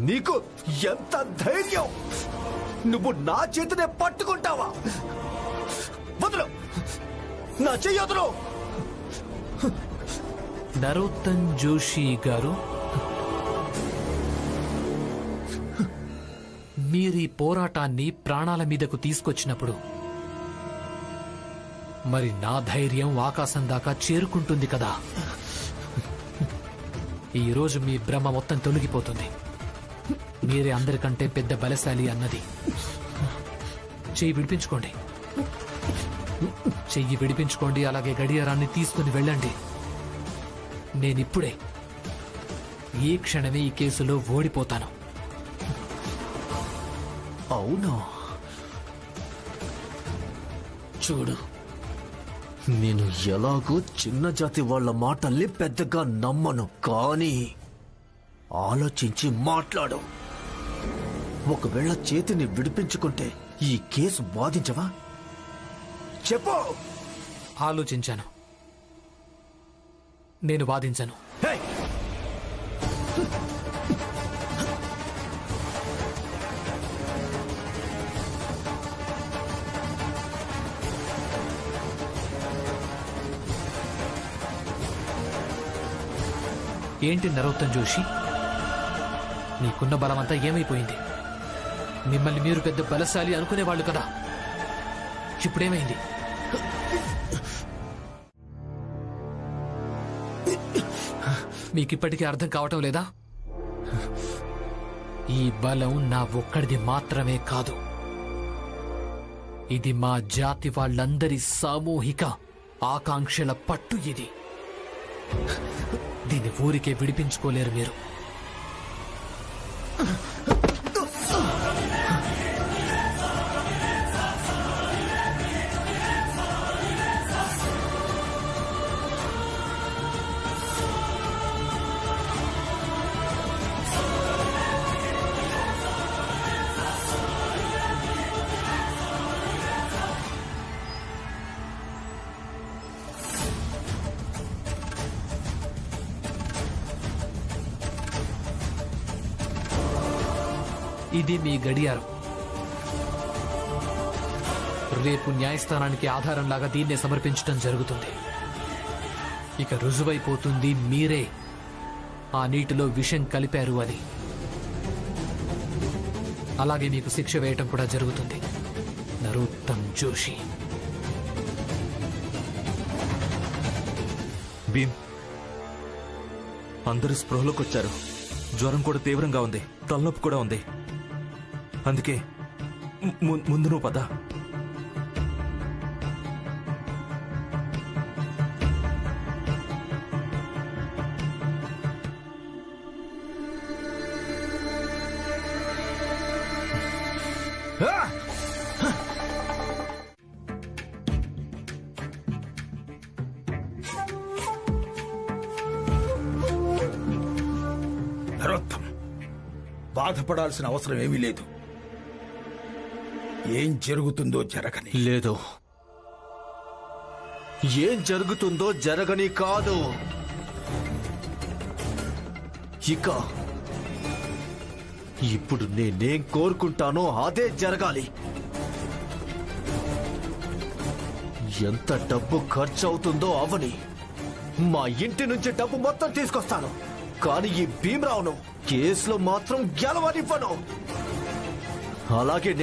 నీకు ఎంత ధైర్యం? నువ్వు నా చేతినే పట్టుకుంటావా? వదలు, నా చెయ్యి వదలు. నరోత్తమ్ జోషి గారు, మీరీ పోరాటాన్ని ప్రాణాల మీదకు తీసుకొచ్చినప్పుడు మరి నా ధైర్యం ఆకాశం దాకా చేరుకుంటుంది కదా. ఈరోజు మీ భ్రమ మొత్తం తొలగిపోతుంది. మీరే అందరికంటే పెద్ద బలశాలి అన్నది. చెయ్యి విడిపించుకోండి, చెయ్యి విడిపించుకోండి. అలాగే గడియారాన్ని తీసుకుని వెళ్ళండి. నేనిప్పుడే ఈ క్షణమే ఈ కేసులో ఓడిపోతాను. అవునా? చూడు, నేను ఎలాగో చిన్న జాతి వాళ్ల మాటల్ని పెద్దగా నమ్మను, కానీ ఆలోచించి మాట్లాడు. ఒకవేళ చేతిని విడిపించుకుంటే ఈ కేసు వాదించవా? చెప్పు. ఆలోచించాను. నేను వాదించను. ఏంటి నరోత్తమ్ జోషి, నీకున్న బలమంతా ఏమైపోయింది? మిమ్మల్ని మీరు పెద్ద బలశాలి అనుకునేవాళ్ళు కదా, ఇప్పుడేమైంది? మీకిప్పటికీ అర్థం కావటం లేదా? ఈ బలం నా ఒక్కడిది మాత్రమే కాదు, ఇది మా జాతి వాళ్ళందరి సామూహిక ఆకాంక్షల పట్టు. ఇది దీన్ని ఊరికే విడిపించుకోలేరు మీరు. ఇది మీ గడియారం. రేపు న్యాయస్థానానికి ఆధారంలాగా దీన్నే సమర్పించడం జరుగుతుంది. ఇక రుజువైపోతుంది మీరే ఆ నీటిలో విషం కలిపారు అని. అలాగే మీకు శిక్ష వేయటం కూడా జరుగుతుంది. నరోత్తమ్ జోషి. భీమ్, అందరూ స్పృహలోకి వచ్చారు. జ్వరం కూడా తీవ్రంగా ఉంది, తలనొప్పి కూడా ఉంది. అందుకే ముందు నువ్వు పద. నరోత్తమ్, బాధపడాల్సిన అవసరం ఏమీ లేదు. ఏం జరుగుతుందో జరగని. లేదు, ఏం జరుగుతుందో జరగని కాదు, ఇక ఇప్పుడు నేనేం కోరుకుంటానో అదే జరగాలి. ఎంత డబ్బు ఖర్చు అవుతుందో అవని, మా ఇంటి నుంచి డబ్బు మొత్తం తీసుకొస్తాను. కానీ ఈ భీమరావును కేసులో మాత్రం గెలవనివ్వను. అలాగే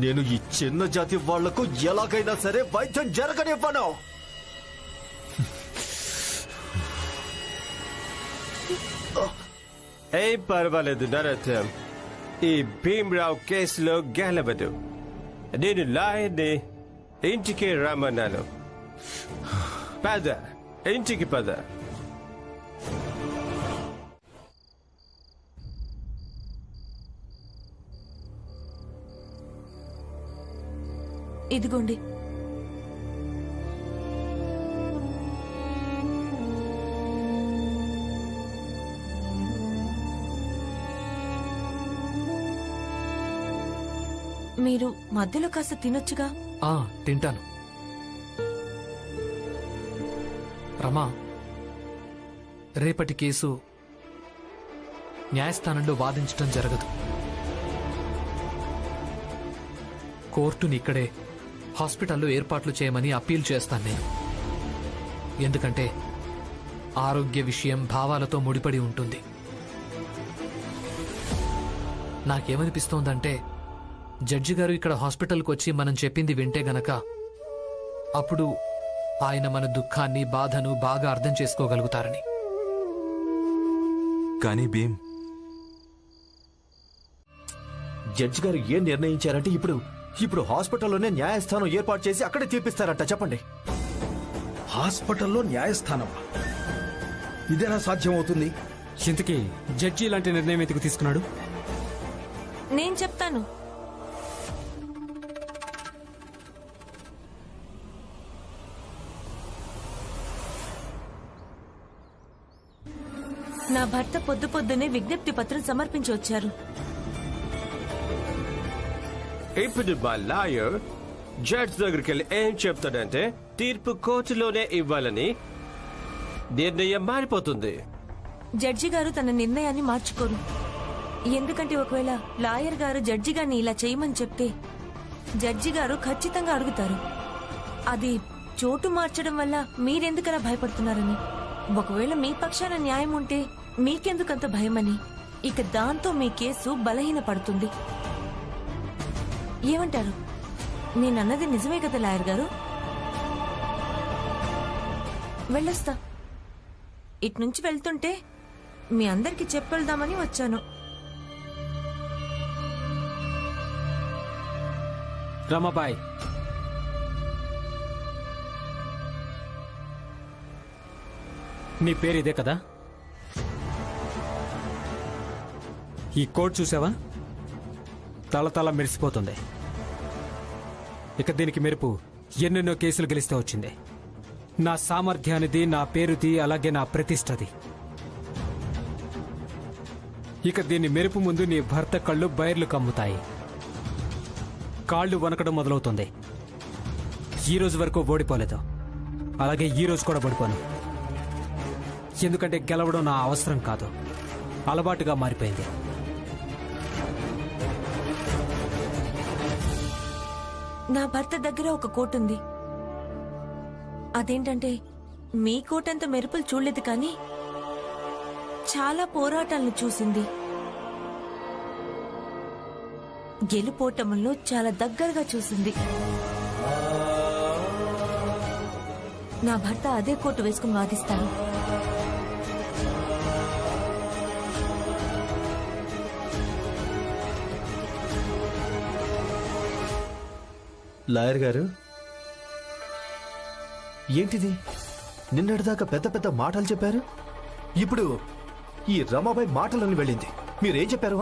నేను ఈ చిన్న జాతి వాళ్లకు ఎలాగైనా సరే వైద్యం జరగనివ్వను. ఏం పర్వాలేదు నరోత్తమ్, ఈ భీమరావు కేసులో గెలవదు. నేను లాయర్ని, ఇంటికి రమ్మన్నాను. పద, ఇంటికి పద. ఇదిగోండి. మీరు మధ్యలో కాస్త తినొచ్చుగా. తింటాను. రమా, రేపటి కేసు న్యాయస్థానంలో వాదించటం జరగదు. కోర్టుని ఇక్కడే హాస్పిటల్లో ఏర్పాట్లు చేయమని అప్పీల్ చేస్తాను నేను. ఎందుకంటే ఆరోగ్య విషయం భావాలతో ముడిపడి ఉంటుంది. నాకేమనిపిస్తోందంటే జడ్జి గారు ఇక్కడ హాస్పిటల్కి వచ్చి మనం చెప్పింది వింటే గనక అప్పుడు ఆయన మన దుఃఖాన్ని బాధను బాగా అర్థం చేసుకోగలుగుతారని. కానీ భీమ్, జడ్జి గారు ఏం నిర్ణయించారంటే ఇప్పుడు హాస్పిటల్లోనే న్యాయస్థానం ఏర్పాటు చేసి అక్కడే తీర్పిస్తారట. చెప్పండి. హాస్పిటల్లో న్యాయస్థానం ఇదేనా సాధ్యమవుతుంది? ఇంతకీ జడ్జి ఇలాంటి నిర్ణయం ఎందుకు తీసుకున్నాడు? నేను చెప్తాను. నా భర్త పొద్దునే విజ్ఞప్తి పత్రం సమర్పించి వచ్చారు. ఇప్పుడు మా లాయర్ జడ్జ్ దగ్గరికి వెళ్ళి ఏం చెప్తాడంటే తీర్పు కోర్టులోనే ఇవ్వాలని నిర్ణయం మారిపోతుంది. జడ్జి గారు తన నిర్ణయాన్ని మార్చుకోరు. ఎందుకంటే ఒకవేళ లాయర్ గారు జడ్జి గారిని ఇలా చేయమని చెప్తే జడ్జి గారు ఖచ్చితంగా అడుగుతారు, అది చోటు మార్చడం వల్ల మీరెందుకలా భయపడుతున్నారని. ఒకవేళ మీ పక్షాన న్యాయం ఉంటే మీకెందుకంత భయమని. ఇక దాంతో మీ కేసు బలహీనపడుతుంది. ఏమంటారు? నేనన్నది నిజమే కదా లాయర్ గారు? వెళ్ళొస్తా. ఇట్నుంచి వెళ్తుంటే మీ అందరికి చెప్పెళ్దామని వచ్చాను. రమాబాయ్, నీ పేరు ఇదే కదా? ఈ కోడ్ చూసావా? తల మెరిసిపోతుంది. ఇక దీనికి మెరుపు ఎన్నెన్నో కేసులు గెలిస్తే వచ్చింది. నా సామర్థ్యానిది, నా పేరుది, అలాగే నా ప్రతిష్టది. ఇక దీన్ని మెరుపు ముందు నీ భర్త కళ్ళు బైర్లు కమ్ముతాయి. కాళ్ళు వనకడం మొదలవుతుంది. ఈ రోజు వరకు ఓడిపోలేదు, అలాగే ఈ రోజు కూడా ఓడిపోను. ఎందుకంటే గెలవడం నా అవసరం కాదు, అలవాటుగా మారిపోయింది. నా భర్త దగ్గర ఒక కోట్ ఉంది. అదేంటంటే మీ కోటంత మెరుపులు చూడలేదు, కానీ చాలా పోరాటాలను చూసింది. గెలుపోటములను చాలా దగ్గరగా చూసింది. నా భర్త అదే కోటు వేసుకుని వాదిస్తాడు. లాయర్ గారు, ఏంటిది? నిన్నటిదాకా పెద్ద పెద్ద మాటలు చెప్పారు, ఇప్పుడు ఈ రమాబాయ్ మాటలని వెళ్ళింది. మీరేం చెప్పారు?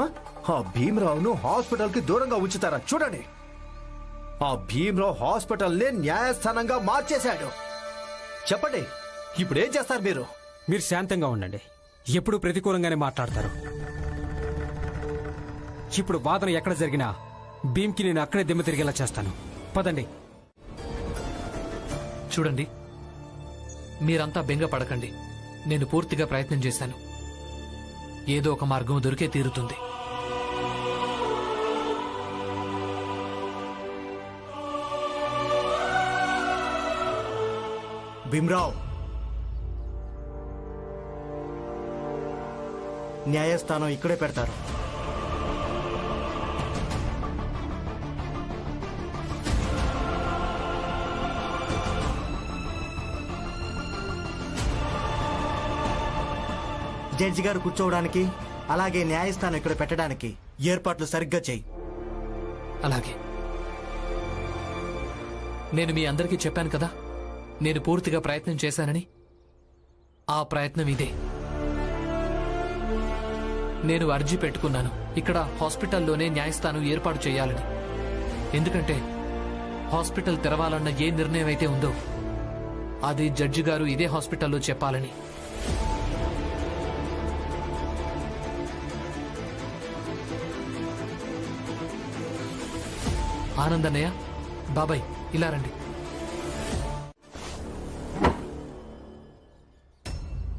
ఆ భీమరావును హాస్పిటల్ కి దూరంగా ఉంచుతారా? చూడండి, ఆ భీమరావు హాస్పిటల్నే న్యాయస్థానంగా మార్చేశాడు. చెప్పండి, ఇప్పుడేం చేస్తారు మీరు? మీరు శాంతంగా ఉండండి. ఎప్పుడు ప్రతికూలంగానే మాట్లాడతారు. ఇప్పుడు వాదన ఎక్కడ జరిగినా భీమ్కి నేను అక్కడే దిమ్మ తిరిగేలా చేస్తాను. పదండి. చూడండి, మీరంతా బెంగ పడకండి. నేను పూర్తిగా ప్రయత్నం చేశాను. ఏదో ఒక మార్గం దొరికే తీరుతుంది. భీమరావ్, న్యాయస్థానం ఇక్కడే పెడతారు. జడ్జి గారు కూర్చోవడానికి, అలాగే న్యాయస్థానం ఇక్కడ పెట్టడానికి ఏర్పాట్లు సరిగ్గా చేయి. అలాగే. నేను మీ అందరికీ చెప్పాను కదా, నేను పూర్తిగా ప్రయత్నం చేశానని. ఆ ప్రయత్నం ఇదే. నేను అర్జీ పెట్టుకున్నాను ఇక్కడ హాస్పిటల్లోనే న్యాయస్థానం ఏర్పాటు చేయాలని. ఎందుకంటే హాస్పిటల్ తెరవాలన్న ఏ నిర్ణయం అయితే ఉందో అది జడ్జి గారు ఇదే హాస్పిటల్లో చెప్పాలని. ఆనందన్నయ్య, బాబాయ్, ఇలా రండి.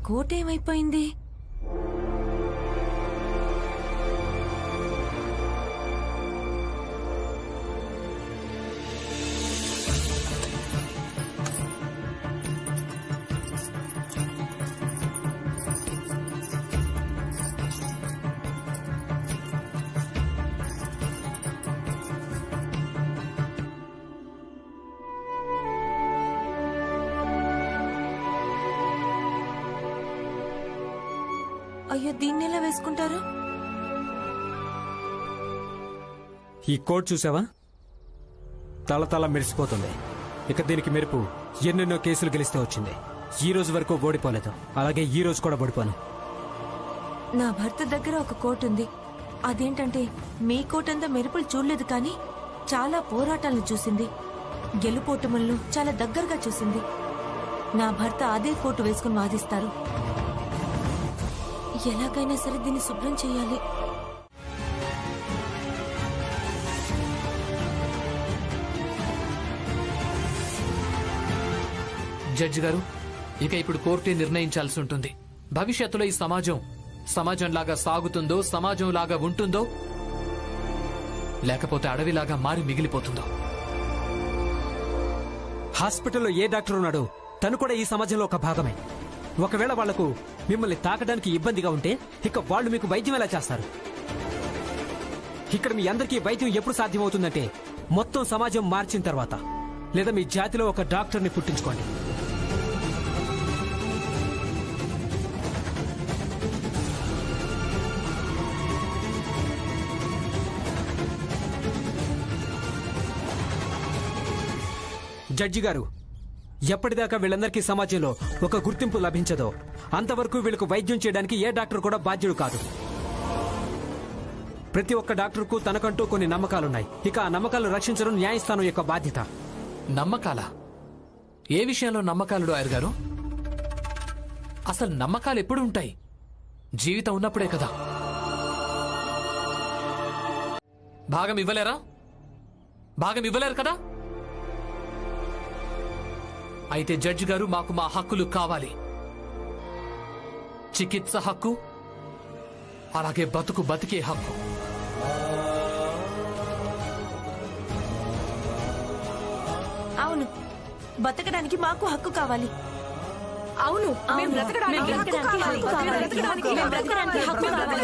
కోట ఏమైపోయింది? అయ్యో దీన్ని ఎలా వేసుకుంటారు? ఈ కోట్ చూసావా? తల మెరిసిపోతుంది. ఇక దీనికి మెరుపు ఎన్నెన్నో కేసులు గెలిస్తే వచ్చింది. ఈ రోజు వరకు ఓడిపోలేదు, అలాగే ఈ రోజు కూడా ఓడిపోను. నా భర్త దగ్గర ఒక కోట్ ఉంది. అదేంటంటే మీ కోట్ అంతా మెరుపులు చూడలేదు, కానీ చాలా పోరాటాలను చూసింది. గెలుపోటములను చాలా దగ్గరగా చూసింది. నా భర్త అదే కోటు వేసుకుని వాదిస్తారు. ఎలాగైనా సరే దీన్ని శుభ్రం చేయాలి. జడ్జి గారు, ఇక ఇప్పుడు కోర్టే నిర్ణయించాల్సి ఉంటుంది. భవిష్యత్తులో ఈ సమాజంలాగా సాగుతుందో, సమాజంలాగా ఉంటుందో, లేకపోతే అడవిలాగా మారి మిగిలిపోతుందో. హాస్పిటల్లో ఏ డాక్టర్ ఉన్నాడో తను కూడా ఈ సమాజంలో ఒక భాగమే. ఒకవేళ వాళ్లకు మిమ్మల్ని తాకడానికి ఇబ్బందిగా ఉంటే ఇక వాళ్ళు మీకు వైద్యం ఎలా చేస్తారు? ఇక్కడ మీ అందరికీ వైద్యం ఎప్పుడు సాధ్యమవుతుందంటే మొత్తం సమాజం మార్చిన తర్వాత, లేదా మీ జాతిలో ఒక డాక్టర్ని పుట్టించుకోండి. జడ్జి గారు, ఎప్పటిదాకా వీళ్ళందరికీ సమాజంలో ఒక గుర్తింపు లభించదో అంతవరకు వీళ్ళకు వైద్యం చేయడానికి ఏ డాక్టర్ కూడా బాధ్యుడు కాదు. ప్రతి ఒక్క డాక్టర్కు తనకంటూ కొన్ని నమ్మకాలున్నాయి. ఇక ఆ నమ్మకాలను రక్షించడం న్యాయస్థానం యొక్క బాధ్యత. నమ్మకాలా? ఏ విషయంలో నమ్మకాలు లాయర్ గారు? అసలు నమ్మకాలు ఎప్పుడు ఉంటాయి? జీవితం ఉన్నప్పుడే కదా. భాగం ఇవ్వలేరు కదా? అయితే జడ్జి గారు, మాకు మా హక్కులు కావాలి. చికిత్స హక్కు, అలాగే బతికే హక్కు. అవును, బతకడానికి మాకు హక్కు కావాలి. అవును, మేము బ్రతకడానికి హక్కు కావాలి. మేము బ్రతకడానికి హక్కు కావాలి.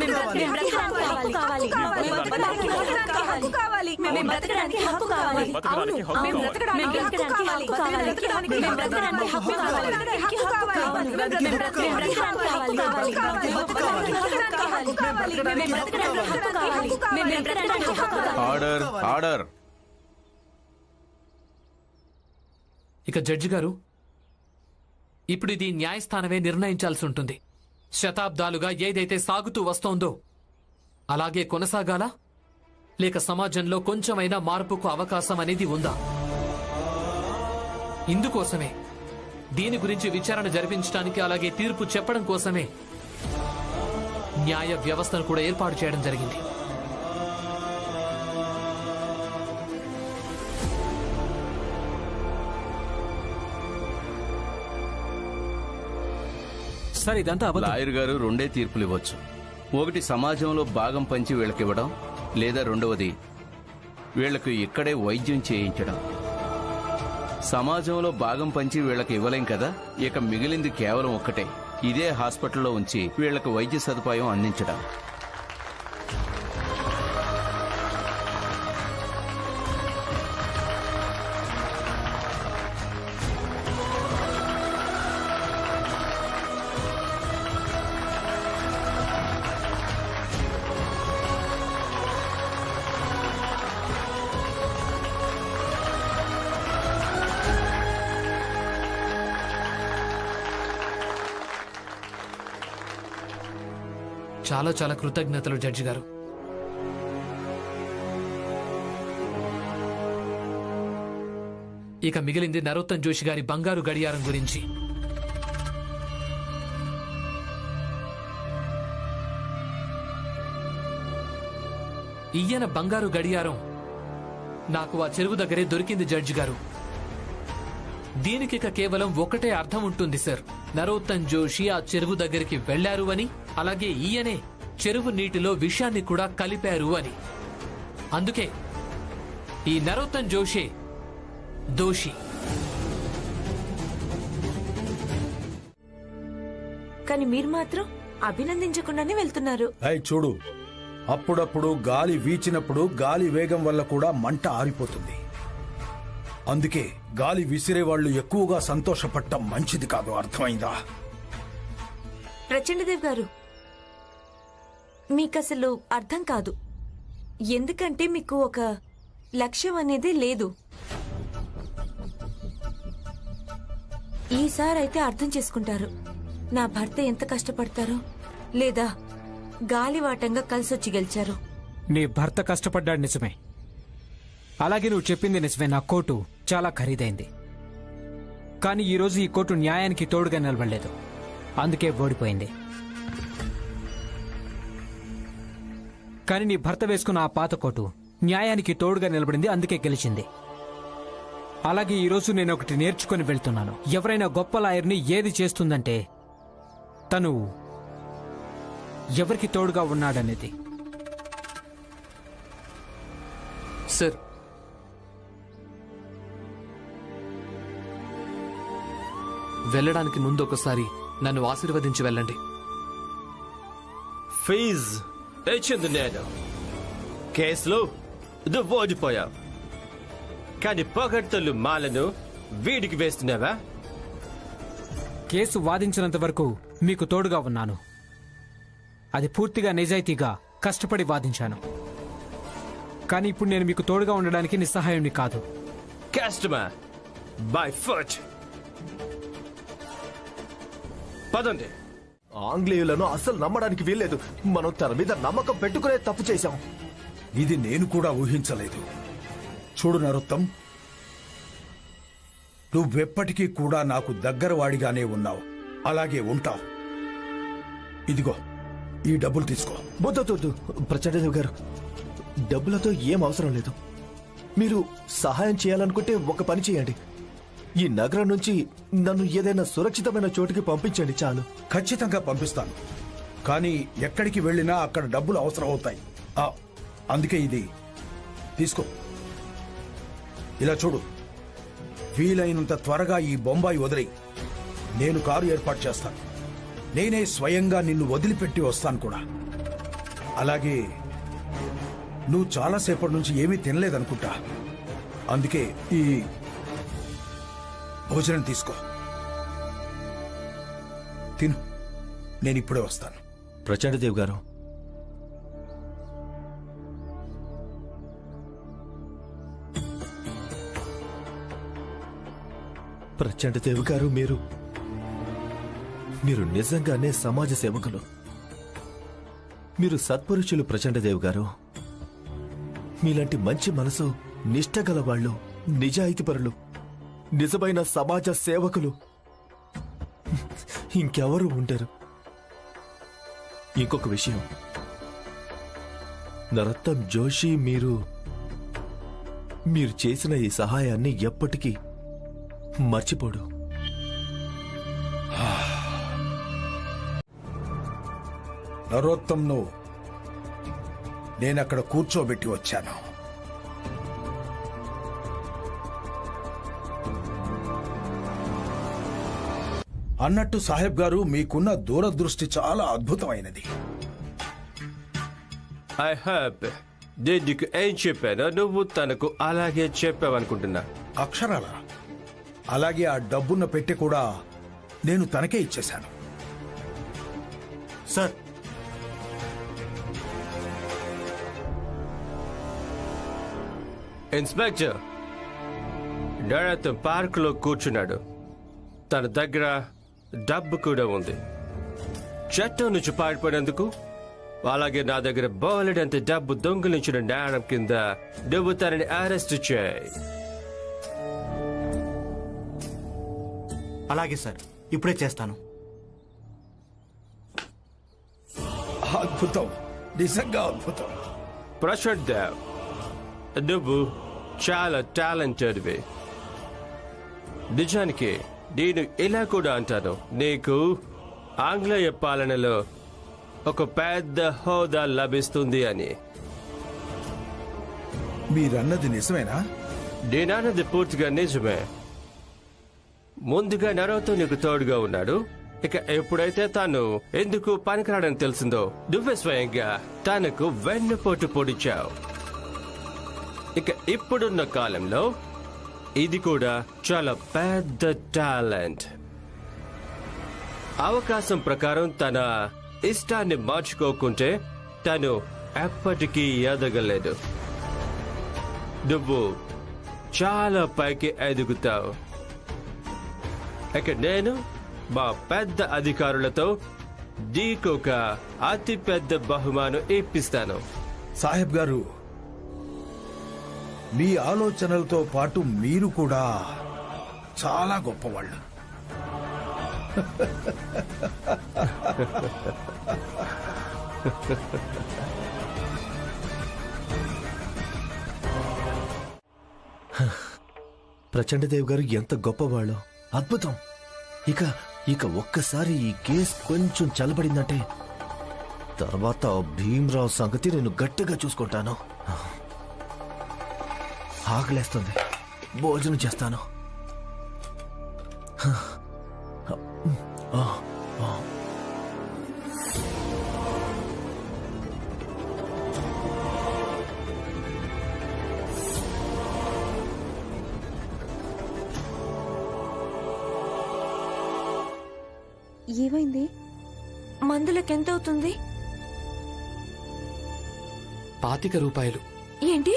మేము బ్రతకడానికి హక్కు కావాలి. మేము బ్రతకడానికి హక్కు కావాలి. అవును, మేము బ్రతకడానికి హక్కు కావాలి. మేము బ్రతకడానికి హక్కు కావాలి. మేము బ్రతకడానికి హక్కు కావాలి. Order order. ఇక జడ్జి గారు, ఇప్పుడు ఇది న్యాయస్థానమే నిర్ణయించాల్సి ఉంటుంది. శతాబ్దాలుగా ఏదైతే సాగుతూ వస్తోందో అలాగే కొనసాగాలా, లేక సమాజంలో కొంచెమైనా మార్పుకు అవకాశం అనేది ఉందా? ఇందుకోసమే, దీని గురించి విచారణ జరిపించడానికి, అలాగే తీర్పు చెప్పడం కోసమే న్యాయ వ్యవస్థను కూడా ఏర్పాటు చేయడం జరిగింది. సార్, ఇదంతా అబద్ధం. లాయర్ గారు రెండే తీర్పులు ఇవ్వచ్చు. ఒకటి సమాజంలో భాగం పంచి వీళ్ళకి ఇవ్వడం, లేదా రెండవది వీళ్లకు ఇక్కడే వైద్యం చేయించడం. సమాజంలో భాగం పంచి వీళ్ళకి ఇవ్వలేం కదా, ఇక మిగిలింది కేవలం ఒక్కటే, ఇదే హాస్పిటల్లో ఉంచి వీళ్లకు వైద్య సదుపాయం అందించడం. చాలా చాలా కృతజ్ఞతలు జడ్జి గారు. ఇక మిగిలింది నరోత్తమ్ జోషి గారి బంగారు గడియారం గురించి. ఈయన బంగారు గడియారం నాకు ఆ చెరువు దగ్గరే దొరికింది జడ్జి గారు. దీనికిక కేవలం ఒకటే అర్థం ఉంటుంది సార్. నరోత్తమ్ జోషి ఆ చెరువు దగ్గరికి వెళ్లారు అని, అలాగే ఈయనే చెరువు నీటిలో విషాన్ని కూడా కలిపారు అని. అందుకే ఈ నరోత్తమ్ జోషి దోషి. కానీ మీరు మాత్రం అభినందించకుండానే వెళ్తున్నారు. చూడు, అప్పుడప్పుడు గాలి వీచినప్పుడు గాలి వేగం వల్ల కూడా మంట ఆరిపోతుంది. అందుకే గాలి విసిరే వాళ్ళు ఎక్కువగా సంతోషపడటం మంచిది కాదు, అర్థమైందా? ప్రచండదేవ్ గారు, మీకసలు అర్థం కాదు. ఎందుకంటే మీకు ఒక లక్ష్యం అనేది లేదు. ఈసారైతే అర్థం చేసుకుంటారు నా భర్త ఎంత కష్టపడతారో, లేదా గాలివాటంగా కలిసొచ్చి గెలిచారో. నీ భర్త కష్టపడ్డాడు నిజమే. అలాగే నువ్వు చెప్పింది నిజమే. నా కోటు చాలా ఖరీదైంది. కానీ ఈరోజు ఈ కోటు న్యాయానికి తోడుగా నిలబడలేదు, అందుకే ఓడిపోయింది. కానీ నీ భర్త వేసుకున్న ఆ పాత కోటు న్యాయానికి తోడుగా నిలబడింది, అందుకే గెలిచింది. అలాగే ఈరోజు నేను ఒకటి నేర్చుకుని వెళ్తున్నాను. ఎవరైనా గొప్ప లాయర్ని ఏది చేస్తుందంటే తను ఎవరికి తోడుగా ఉన్నాడనేది. సార్, వెళ్ళడానికి ముందు ఒకసారి నన్ను ఆశీర్వదించి వెళ్ళండి. ఫీజ్ ఇచ్చింది నేను. కేసులో నువ్వు ఓడిపోయావు, కానీ పొగడ్తలు మాలను వీడికి వేస్తున్నావా? కేసు వాదించినంత వరకు మీకు తోడుగా ఉన్నాను. అది పూర్తిగా నిజాయితీగా కష్టపడి వాదించాను. కానీ ఇప్పుడు నేను మీకు తోడుగా ఉండడానికి నిస్సహాయుణ్ణి కాదు. Customer by foot. పదండి. ఆంగ్లేయులను అస్సలు నమ్మడానికి వీల్లేదు. మనం తన మీద నమ్మకం పెట్టుకునే తప్పు చేశాం. ఇది నేను కూడా ఊహించలేదు. చూడు నరోత్తం, నువ్వెప్పటికీ కూడా నాకు దగ్గరవాడిగానే ఉన్నావు, అలాగే ఉంటావు. ఇదిగో ఈ డబ్బులు తీసుకో. వద్దు ప్రచండదేవ్ గారు, డబ్బులతో ఏం అవసరం లేదు. మీరు సహాయం చేయాలనుకుంటే ఒక పని చేయండి. ఈ నగరం నుంచి నన్ను ఏదైనా సురక్షితమైన చోటుకి పంపించండి చాలు. ఖచ్చితంగా పంపిస్తాను, కానీ ఎక్కడికి వెళ్ళినా అక్కడ డబ్బులు అవసరం అవుతాయి. అందుకే ఇది తీసుకో. ఇలా చూడు, వీలైనంత త్వరగా ఈ బొంబాయి వదిలి నేను కారు ఏర్పాటు చేస్తాను. నేనే స్వయంగా నిన్ను వదిలిపెట్టి వస్తాను కూడా. అలాగే నువ్వు చాలాసేపటి నుంచి ఏమీ తినలేదనుకుంటా, అందుకే ఈ భోజనం తీసుకో, తిను. నేను ఇప్పుడే వస్తాను. ప్రచండదేవ్ గారు, ప్రచండదేవ్ గారు, మీరు నిజంగానే సమాజ సేవకులు. మీరు సత్పురుషులు ప్రచండదేవ్ గారు. మీలాంటి మంచి మనసు, నిష్ఠగల వాళ్ళు, నిజాయితీపరులు, నిజమైన సమాజ సేవకులు ఇంకెవరు ఉండరు. ఇంకొక విషయం, నరోత్తం జోషి మీరు చేసిన ఈ సహాయాన్ని ఎప్పటికీ మర్చిపోడు. నరోత్తంను నేనక్కడ కూర్చోబెట్టి వచ్చాను. అన్నట్టు సాహెబ్ గారు, మీకున్న దూరదృష్టి చాలా అద్భుతమైనది. ఐ హాప్ నీకు ఏం చెప్పానో నువ్వు తనకు అలాగే చెప్పావనుకుంటున్నా. అక్షరాల అలాగే ఆ డబ్బున్న పెట్టి కూడా నేను తనకే ఇచ్చేశాను. సార్, ఇన్స్పెక్టర్ నరోత్తం పార్క్ లో కూర్చున్నాడు. తన దగ్గర డబ్బు కూడా ఉంది. చట్టం నుంచి పారిపోయినందుకు, అలాగే నా దగ్గర బోలెడంత డబ్బు దొంగిలించిన నేరం కింద నువ్వు తనని అరెస్ట్ చేయి. అలాగే సార్, ఇప్పుడే చేస్తాను. అద్భుతం, నిజంగా అద్భుతం. ప్రశాంత్ దేవ్, నువ్వు చాలా టాలెంటెడ్వి. నిజానికి నేను ఇలా కూడా అంటాను, నీకు ఆంగ్లేయ పాలనలో ఒక పెద్ద హోదా లభిస్తుంది అని. మీరన్నది నిజమేనా? నేనన్నది పూర్తిగా నిజమే. ముందుగా నరోత్తం నీకు తోడుగా ఉన్నాడు. ఇక ఎప్పుడైతే తాను ఎందుకు పనికిరాడని తెలిసిందో, నువ్వే స్వయంగా తనకు వెన్నుపోటు పొడిచావు. ఇక ఇప్పుడున్న కాలంలో ఇది కూడా చాలా పెద్ద టాలెంట్. అవకాశం ప్రకారం తన ఇష్టాన్ని మార్చుకోకుంటే తను ఎప్పటికీ ఎదగలేదు. నువ్వు చాలా పైకి ఎదుగుతావు. ఇక నేను మా పెద్ద అధికారులతో నీకొక అతి పెద్ద బహుమానం ఇప్పిస్తాను. సాహెబ్ గారు, మీ ఆలోచనలతో పాటు మీరు కూడా చాలా గొప్పవాళ్ళు. ప్రచండదేవ్ గారు ఎంత గొప్పవాళ్ళు. అద్భుతం. ఇక ఇక ఒక్కసారి ఈ కేసు కొంచెం చల్లబడిందంటే తర్వాత భీమ్రావు సంగతి నేను గట్టిగా చూసుకుంటాను. ఆకలేస్తుంది, భోజనం చేస్తాను. ఏమైంది? మందులకు ఎంత అవుతుంది? 25 రూపాయలు. ఏంటి?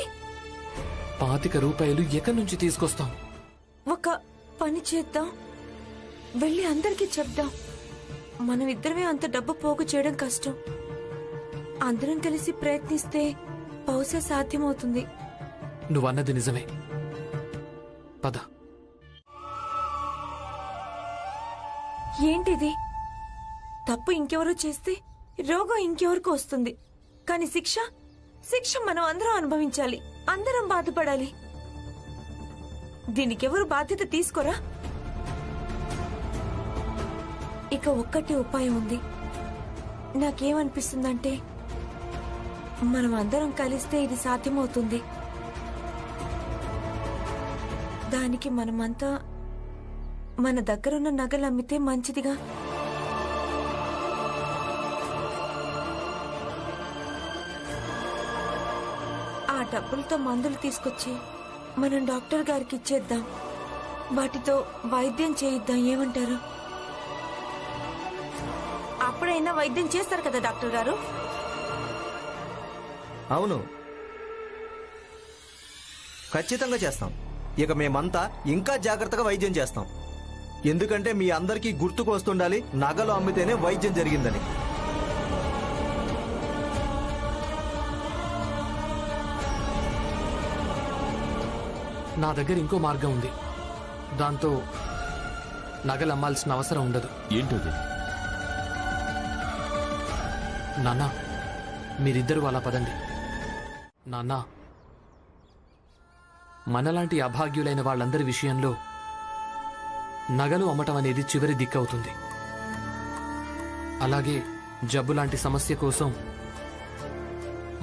25 రూపాయలు ఎక్కడి నుంచి తీసుకొస్తాం? ఒక పని చేద్దాం, వెళ్ళి అందరికీ చెప్దాం. మనం ఇద్దరమే అంత డబ్బు పోగు చేయడం కష్టం. అందరం కలిసి ప్రయత్నిస్తే బహుశా సాధ్యమవుతుంది. నువ్వన్నది నిజమే. పద. ఏంటిది? తప్పు ఇంకెవరో చేస్తే రోగం ఇంకెవరికి వస్తుంది. కానీ శిక్ష మనం అందరం అనుభవించాలి, అందరం బాధపడాలి. దీనికెవరు బాధ్యత తీసుకోరా? ఇక ఒక్కటి ఉపాయం ఉంది. నాకేమనిపిస్తుందంటే మనం అందరం కలిస్తే ఇది సాధ్యమవుతుంది. దానికి మనమంతా మన దగ్గరున్న నగలు అమ్మితే మంచిదిగా. ఆ డబ్బులతో మందులు తీసుకొచ్చి మనం డాక్టర్ గారికి ఇచ్చేద్దాం. వాటితో వైద్యం చేయిద్దాం. ఏమంటారు? అప్పుడైనా వైద్యం చేస్తారు కదా డాక్టర్ గారు? అవును, ఖచ్చితంగా చేస్తాం. ఇక మేమంతా ఇంకా జాగ్రత్తగా వైద్యం చేస్తాం. ఎందుకంటే మీ అందరికీ గుర్తుకు వస్తుండాలి, నగలు అమ్మితేనే వైద్యం జరిగిందని. నా దగ్గర ఇంకో మార్గం ఉంది. దాంతో నగలు అమ్మాల్సిన అవసరం ఉండదు. ఏంటది? నాన్నా, మీరిద్దరూ అలా పదండి. నాన్నా, మనలాంటి అభాగ్యులైన వాళ్ళందరి విషయంలో నగలు అమ్మటం అనేది చివరి దిక్కవుతుంది. అలాగే జబ్బు లాంటి సమస్య కోసం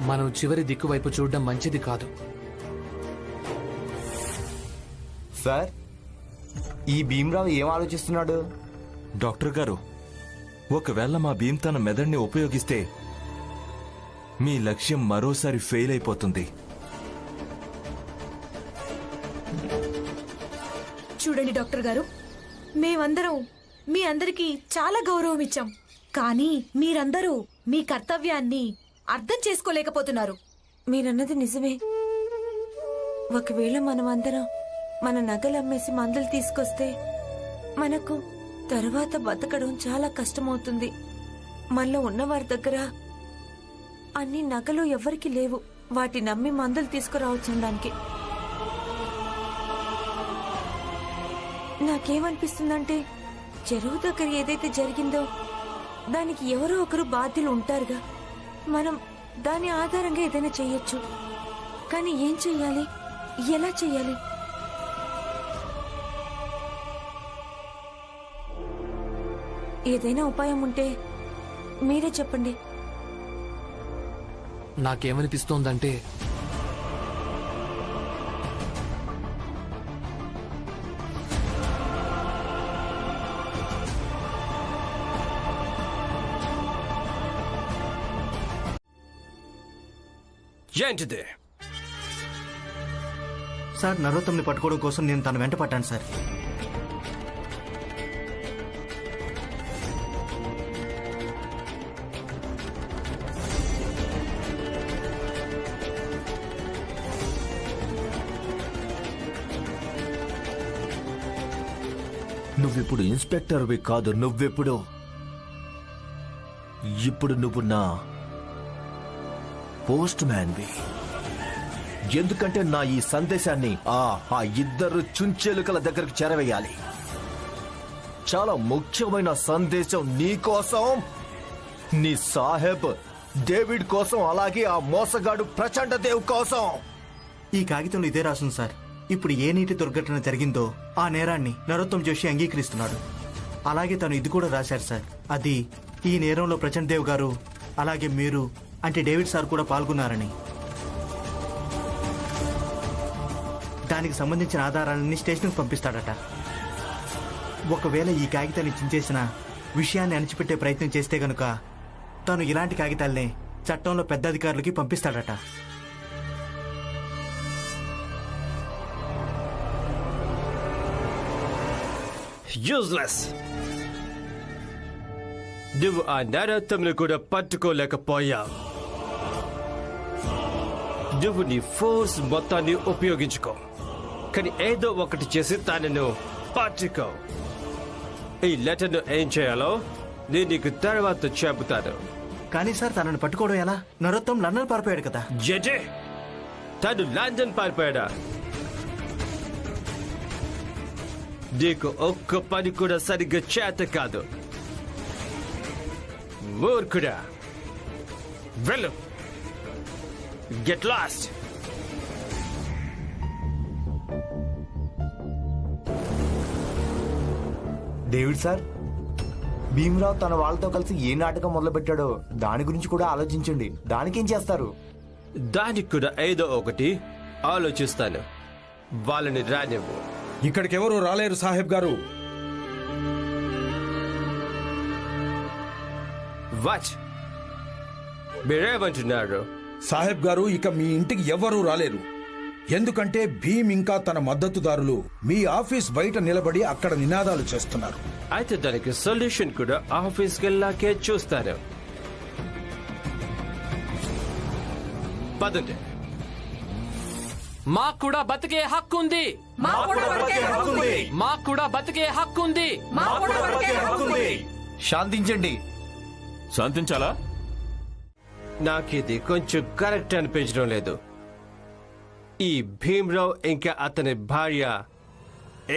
మనం చివరి దిక్కు వైపు చూడడం మంచిది కాదు. సార్, ఈ భీమ్రావు ఏం ఆలోచిస్తున్నాడు? డాక్టర్ గారు, ఒకవేళ మా భీమ్ తన మెదడుని ఉపయోగిస్తే మీ లక్ష్యం మరోసారి ఫెయిల్ అయిపోతుంది. చూడండి డాక్టర్ గారు, మేమందరం మీ అందరికీ చాలా గౌరవం ఇచ్చాం. కానీ మీరందరూ మీ కర్తవ్యాన్ని అర్థం చేసుకోలేకపోతున్నారు. మీరన్నది నిజమే. ఒకవేళ మనమందరం మన నగలు అమ్మేసి మందులు తీసుకొస్తే మనకు తర్వాత బతకడం చాలా కష్టమవుతుంది. మనలో ఉన్నవారి దగ్గర అన్ని నగలు ఎవ్వరికి లేవు. వాటి నమ్మి మందులు తీసుకురావచ్చుడానికి. నాకేమనిపిస్తుందంటే చెరువు దగ్గర ఏదైతే జరిగిందో దానికి ఎవరో ఒకరు బాధ్యులు ఉంటారుగా. మనం దాని ఆధారంగా ఏదైనా చెయ్యొచ్చు. కానీ ఏం చెయ్యాలి, ఎలా చెయ్యాలి? ఏదైనా ఉపాయం ఉంటే మీరే చెప్పండి. నాకేమనిపిస్తోందంటే ఏంటిది? సార్, నరోత్తమ్ని పట్టుకోవడం కోసం నేను తన వెంట పట్టాను సార్. నువ్విప్పుడు ఇన్స్పెక్టర్వి కాదు, ఇప్పుడు నువ్వు నా పోస్ట్ మ్యాన్వి. ఎందుకంటే నా ఈ సందేశాన్ని ఆ ఇద్దరు చుంచెలుకల దగ్గరకు చేరవేయాలి. చాలా ముఖ్యమైన సందేశం నీ కోసం, నీ సాహెబ్ డేవిడ్ కోసం, అలాగే ఆ మోసగాడు ప్రచండ దేవ్ కోసం. ఈ కాగితంలో ఇదే రాస్తుంది సార్. ఇప్పుడు ఏ నీటి దుర్ఘటన జరిగిందో ఆ నేరాన్ని నరోత్తం జోషి అంగీకరిస్తున్నాడు. అలాగే తను ఇది కూడా రాశారు సార్. అది ఈ నేరంలో ప్రచండ్ దేవ్ గారు అలాగే మీరు అంటే డేవిడ్ సార్ కూడా పాల్గొన్నారని. దానికి సంబంధించిన ఆధారాలన్నీ స్టేషన్కి పంపిస్తాడట. ఒకవేళ ఈ కాగితాన్ని చించేసిన విషయాన్ని అణిచిపెట్టే ప్రయత్నం చేస్తే గనుక తను ఇలాంటి కాగితాలనే చట్టంలో పెద్ద అధికారులకి పంపిస్తాడట. యూజ్లెస్. నువ్వు ఆ నరోత్తమును కూడా పట్టుకోలేకపోయావు. నువ్వు నీ ఫోర్స్ మొత్తాన్ని ఉపయోగించుకో, కానీ ఏదో ఒకటి చేసి తనను పట్టుకో. ఈ లెటర్ను ఏం చేయాలో నేను నీకు తర్వాత చెబుతాను. కానీ సార్ తనను పట్టుకోవడం ఎలా? నరోత్తం లండన్ పారిపోయాడు కదా. జడ్జి, తను లండన్ పారిపోయాడా? నీకు ఒక్క పని కూడా సరిగ్గా చేత కాదు. మూర్ఖుడా, వెళ్ళు. Get lost. David sir, Bhimarao తన వాళ్ళతో కలిసి ఏ నాటకం మొదలుపెట్టాడో దాని గురించి కూడా ఆలోచించండి. దానికేం చేస్తారు? దానికి కూడా ఏదో ఒకటి ఆలోచిస్తాను. వాళ్ళని రానివ్వు. ఇక్కడికెవరూ రాలేరు సాహెబ్ గారు. వాట్? మీరేమంటున్నారు? సాహెబ్ గారు, ఇక మీ ఇంటికి ఎవ్వరూ రాలేరు. ఎందుకంటే భీమ్ ఇంకా తన మద్దతుదారులు మీ ఆఫీస్ బయట నిలబడి అక్కడ నినాదాలు చేస్తున్నారు. అయితే దానికి సొల్యూషన్ కూడా ఆఫీస్కి వెళ్ళాకే చూస్తాను. పదండి. మాకు కూడా బతికే హక్కు ఉంది. మాకు కూడా బతికే హక్కు ఉంది. శాంతించండి. శాంతించాలా? నాకిది కొంచెం కరెక్ట్ అనిపించడం లేదు. ఈ భీమరావు ఇంకా అతని భార్య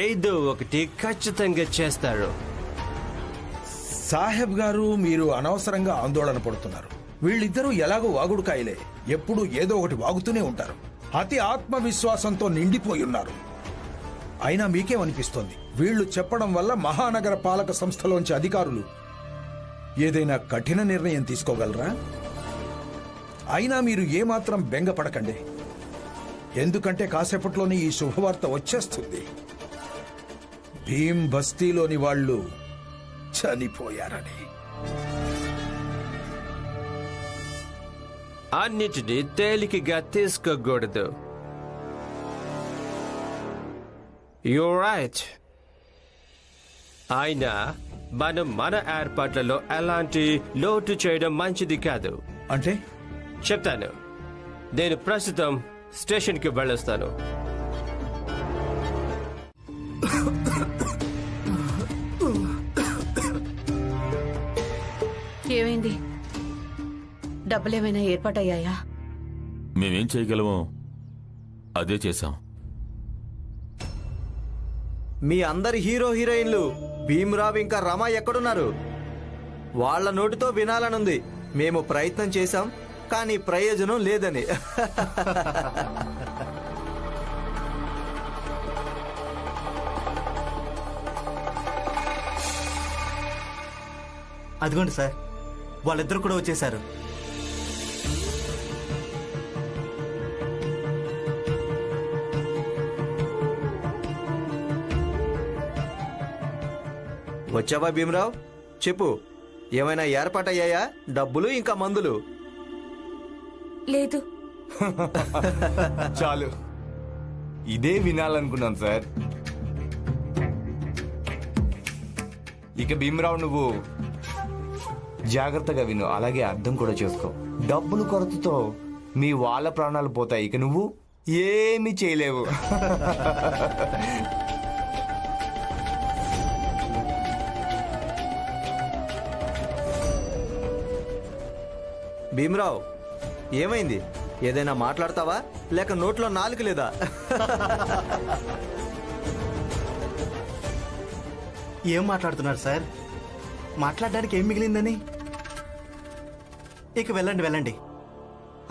ఏదో ఒకటి ఖచ్చితంగా చేస్తారు. సాహెబ్ గారు, మీరు అనవసరంగా ఆందోళన పడుతున్నారు. వీళ్ళిద్దరూ ఎలాగో వాగుడుకాయలే, ఎప్పుడూ ఏదో ఒకటి వాగుతూనే ఉంటారు. అతి ఆత్మవిశ్వాసంతో నిండిపోయి ఉన్నారు. అయినా మీకేమనిపిస్తోంది? వీళ్లు చెప్పడం వల్ల మహానగర పాలక సంస్థలోంచి అధికారులు ఏదైనా కఠిన నిర్ణయం తీసుకోగలరా? అయినా మీరు ఏమాత్రం బెంగపడకండి. ఎందుకంటే కాసేపట్లోనే ఈ శుభవార్త వచ్చేస్తుంది. భీమ్ బస్తీలోని వాళ్ళు చనిపోయారని. అన్నిటినీ తేలికగా తీసుకోకూడదు. You're right. అయినా మనం మన ఏర్పాట్లలో ఎలాంటి లోటు చేయడం మంచిది కాదు. అంటే చెప్తాను. నేను ప్రస్తుతం స్టేషన్కి వెళ్ళొస్తాను. ఏమైంది? డబ్బులేమైనా ఏర్పాటయ్యాయా? మేమేం చేయగలమో అదే చేశాం. మీ అందరి హీరో హీరోయిన్లు భీమ్రావ్ ఇంకా రమ ఎక్కడున్నారు? వాళ్ళ నోటితో వినాలనుంది. మేము ప్రయత్నం చేశాం, కానీ ప్రయోజనం లేదని. అదిగోండి సార్, వాళ్ళిద్దరు కూడా వచ్చేశారు. వచ్చావా భీమరావ్? చెప్పు, ఏమైనా ఏర్పాటయ్యాయా? డబ్బులు ఇంకా మందులు? లేదు. చాలు, ఇదే వినాలనుకున్నాను సార్. ఇక భీమరావు, నువ్వు జాగ్రత్తగా విను, అలాగే అర్థం కూడా చేసుకో. డబ్బులు కొరతతో మీ వాళ్ళ ప్రాణాలు పోతాయి. ఇక నువ్వు ఏమీ చేయలేవు. భీమరావు ఏమైంది? ఏదైనా మాట్లాడతావా లేక నోట్లో నాలుక లేదా? ఏం మాట్లాడుతున్నారు సార్? మాట్లాడడానికి ఏం మిగిలిందని? ఇక వెళ్ళండి.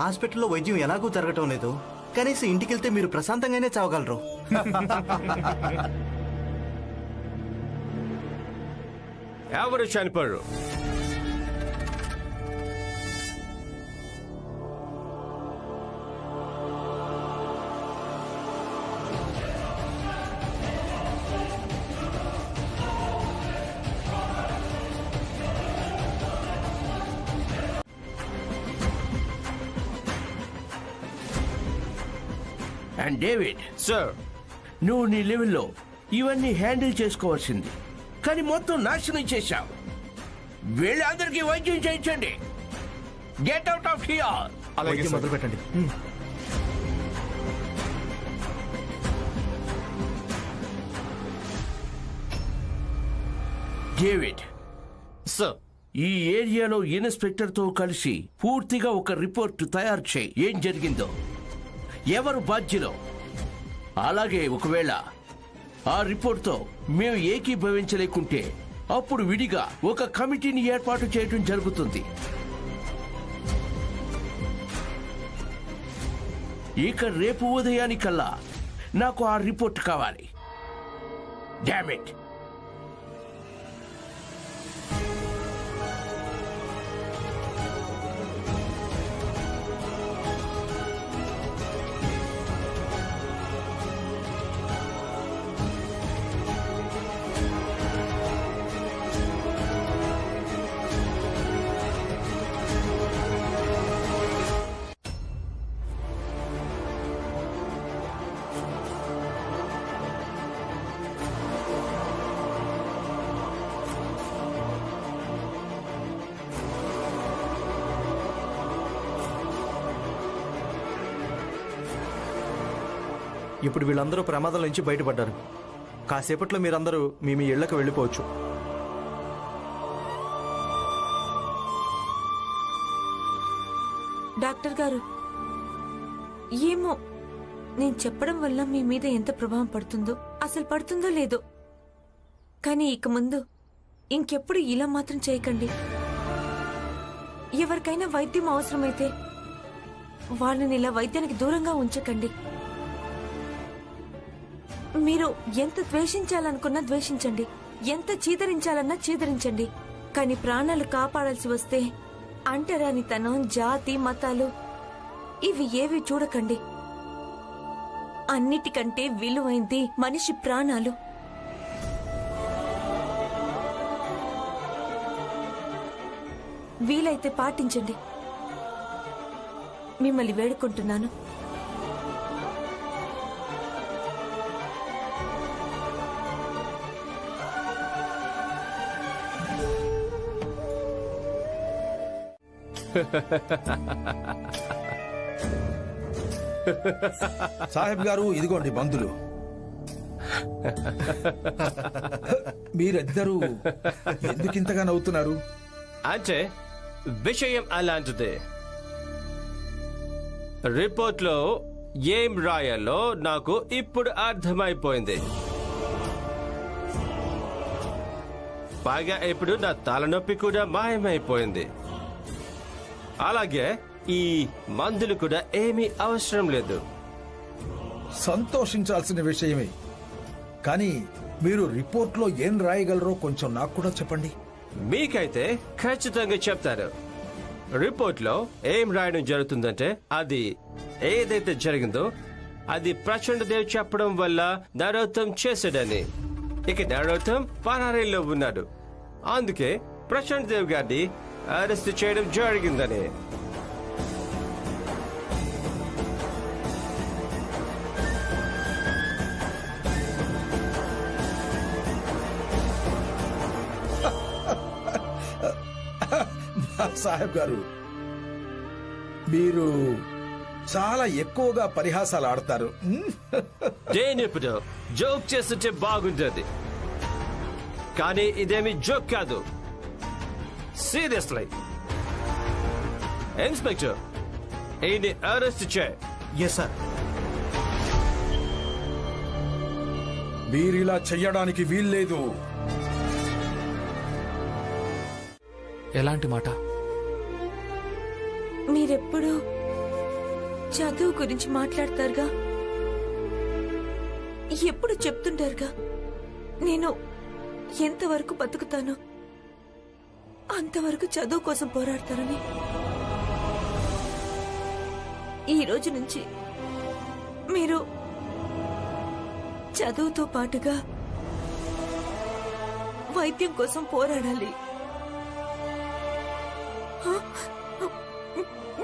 హాస్పిటల్లో వైద్యం ఎలాగూ జరగటం లేదు. కనీసం ఇంటికి వెళ్తే మీరు ప్రశాంతంగానే చావగలరు. ఎవరు చనిపోరు? అండ్ డేవిడ్, సార్, నువ్వు నీ లెవెల్లో ఇవన్నీ హ్యాండిల్ చేసుకోవాల్సింది, కానీ మొత్తం నాశనం చేశావు. వీళ్ళందరికీ వైద్యం చేయించండి. Get out of here. వైద్యం మొదలు పెట్టండి. డేవిడ్, సార్, ఈ ఏరియాలో ఇన్స్పెక్టర్తో కలిసి పూర్తిగా ఒక రిపోర్ట్ తయారు చేయి. ఏం జరిగిందో, ఎవరు బాధ్యులో. అలాగే ఒకవేళ ఆ రిపోర్ట్తో మేము ఏకీభవించలేకుంటే అప్పుడు విడిగా ఒక కమిటీని ఏర్పాటు చేయడం జరుగుతుంది. ఇక రేపు ఉదయానికల్లా నాకు ఆ రిపోర్ట్ కావాలి. Damn it. ఇప్పుడు వీళ్ళందరూ ప్రమాదం నుంచి బయటపడ్డారు. కాసేపట్లో మీరందరూ మీ ఇళ్లకు వెళ్ళిపోవచ్చు. డాక్టర్ గారు, ఏమో నేను చెప్పడం వల్ల మీ మీద ఎంత ప్రభావం పడుతుందో, అసలు పడుతుందో లేదో, కానీ ఇక ముందు ఇంకెప్పుడు ఇలా మాత్రం చేయకండి. ఎవరికైనా వైద్యం అవసరమైతే వాళ్ళని ఇలా వైద్యానికి దూరంగా ఉంచకండి. మీరు ఎంత ద్వేషించాలనుకున్నా ద్వేషించండి, ఎంత చీదరించాలన్నా చీదరించండి, కానీ ప్రాణాలు కాపాడాల్సి వస్తే అంటరానితనం, జాతి, మతాలు ఇవి ఏవి చూడకండి. అన్నిటికంటే విలువైంది మనిషి ప్రాణాలు. వీలైతే పాటించండి. మిమ్మల్ని వేడుకుంటున్నాను. సాహెబ్ గారు, ఇదిగోండి మందులు. మీరిద్దరూ ఎందుకింతగా నవ్వుతున్నారు? అంటే విషయం అలాంటిదే. రిపోర్ట్లో ఏం రాయాలో నాకు ఇప్పుడు అర్థమైపోయింది. పైగా ఇప్పుడు నా తలనొప్పి కూడా మాయమైపోయింది. అలాగే ఈ మందులు కూడా ఏమీ అవసరం లేదు. సంతోషించాల్సిన విషయమే, కానీ మీరు రిపోర్ట్లో ఏం రాయగలరో కొంచెం నాకు కూడా చెప్పండి. మీకైతే ఖచ్చితంగా చెప్తారు. రిపోర్ట్లో ఏం రాయడం జరుగుతుందంటే, అది ఏదైతే జరిగిందో అది ప్రచండ దేవ్ చెప్పడం వల్ల నరోత్తం చేశాడని. ఇక నరోత్తం పరారీలో ఉన్నాడు, అందుకే ప్రచండ దేవ్ గారిని అరెస్ట్ చేయడం జరిగిందని. సాహెబ్ గారు, మీరు చాలా ఎక్కువగా పరిహాసాలు ఆడతారు. నేనిప్పుడు జోక్ చేస్తుంటే బాగుంటుంది, కానీ ఇదేమి జోక్ కాదు. సీరియస్లీ ఇన్స్పెక్టర్, ఈయన్ని అరెస్ట్ చేయి. Yes sir. మీరిలా చెయ్యడానికి వీల్లేదు. ఎలాంటి మాట? మీరెప్పుడు చదువు గురించి మాట్లాడతారుగా, ఎప్పుడు చెప్తుంటారుగా నేను ఎంతవరకు బతుకుతానో అంతవరకు చదువు కోసం పోరాడతారని. ఈ రోజు నుంచి మీరు చదువుతో పాటుగా వైద్యం కోసం పోరాడాలి.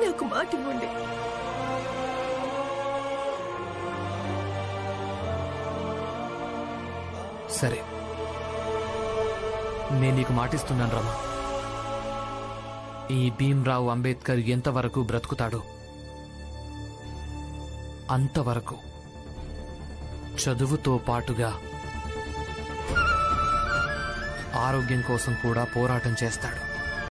నాకు మాట ఇవ్వండి. సరే, నేను నీకు మాటిస్తున్నాను రమా. ఈ భీమ్రావ్ అంబేద్కర్ ఎంతవరకు బ్రతుకుతాడో అంతవరకు చదువుతో పాటుగా ఆరోగ్యం కోసం కూడా పోరాటం చేస్తాడు.